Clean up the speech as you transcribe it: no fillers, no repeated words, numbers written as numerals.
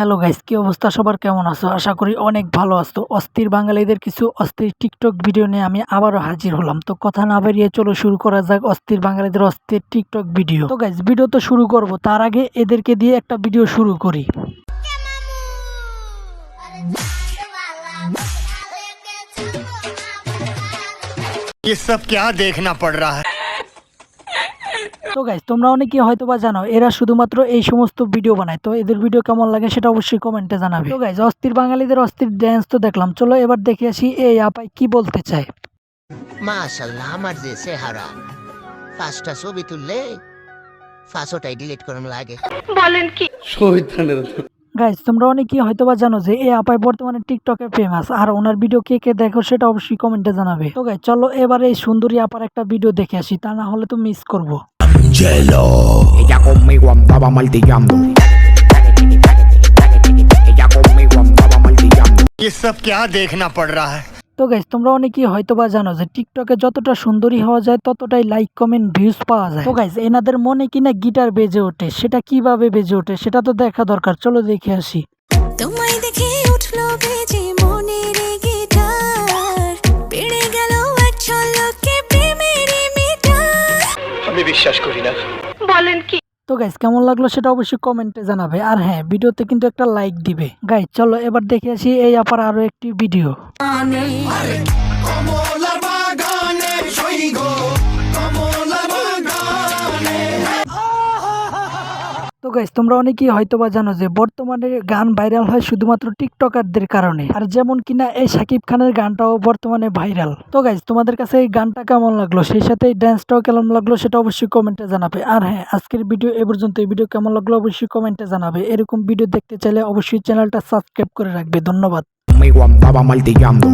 Hello guys, কি অবস্থা সবার? কেমন আছো? আশা করি অনেক ভালো আছো। অস্থির বাঙালিদের কিছু অস্থির টিকটক ভিডিও নিয়ে আমি আবারও হাজির হলাম। তো কথা না বেরিয়ে চলো শুরু করা যাক অস্থির বাঙালিদের অস্থির টিকটক ভিডিও। তো গাইস, ভিডিও তো শুরু করব, তার আগে এদেরকে দিয়ে একটা ভিডিও শুরু করি। ये सब क्या देखना पड़ रहा है। তো গাইস, তোমরা অনেকে হয়তো বা জানো এরা শুধুমাত্র এই সমস্ত ভিডিও বানায়। তো এদের ভিডিও কেমন লাগে সেটা অবশ্যই কমেন্টে জানাবে। তো গাইস, অস্থির বাঙালিদের অস্থির ড্যান্স তো দেখলাম, চলো এবার দেখে আসি এই আপাই কি বলতে চায়। মাশাআল্লাহ, আমার যে চেহারা, পাঁচটা ছবি তুললে পাঁচটাই ডিলিট করুন লাগে। গাইস, তোমরা অনেকেই হয়তো বা জানো যে এই আপাই বর্তমানে টিকটকে ফেমাস, আর ওনার ভিডিও কে কে দেখো সেটা অবশ্যই কমেন্টে জানাবে। তো গাইস, চলো এবার এই সুন্দরী আপার একটা ভিডিও দেখে আসি, তা না হলে তো মিস করবো। Ella conmigo andaba martillando. Ella conmigo andaba martillando. ये सब क्या देखना पड़ रहा है। তো গাইস, তোমরা অনেকেই হয়তো বা জানো যে টিকটকে যতটা সুন্দরী হওয়া যায় ততটাই লাইক কমেন্ট ভিউজ পাওয়া যায়। তো গাইস, এনাদের মনে কিনা গিটার বেজে ওঠে, সেটা কিভাবে বেজে ওঠে সেটা তো দেখা দরকার, চলো দেখে আসি। তোমায় দেখে উঠলো বেজে মনের গিটার, বেড়ে গেল এক ঝলকে প্রেমের মিটার। আমি বিশ্বাস করি না। তো গাইস, কেমন লাগলো সেটা অবশ্যই কমেন্টে জানাবে, আর হ্যাঁ, ভিডিওতে কিন্তু একটা লাইক দিবে। গাইস, চলো এবার দেখে আসি এই আপার আরো একটি ভিডিও। তো গাইস, তোমরা অনেকেই হয়তো বা জানো যে বর্তমানে গান ভাইরাল হয় শুধুমাত্র টিকটকারদের কারণে, আর যেমন কিনা এই শাকিব খানের গানটাও বর্তমানে ভাইরাল। তো গাইস, তোমাদের কাছে এই গানটা কেমন লাগলো, সেই সাথে এই ড্যান্সটাও কেমন লাগলো সেটা অবশ্যই কমেন্টে জানাবে। আর হ্যাঁ, আজকের ভিডিও এ পর্যন্ত। এই ভিডিও কেমন লাগলো অবশ্যই কমেন্টে জানাবে। এরকম ভিডিও দেখতে চাইলে অবশ্যই চ্যানেলটা সাবস্ক্রাইব করে রাখবে। ধন্যবাদ। Conmigo andaba martillando.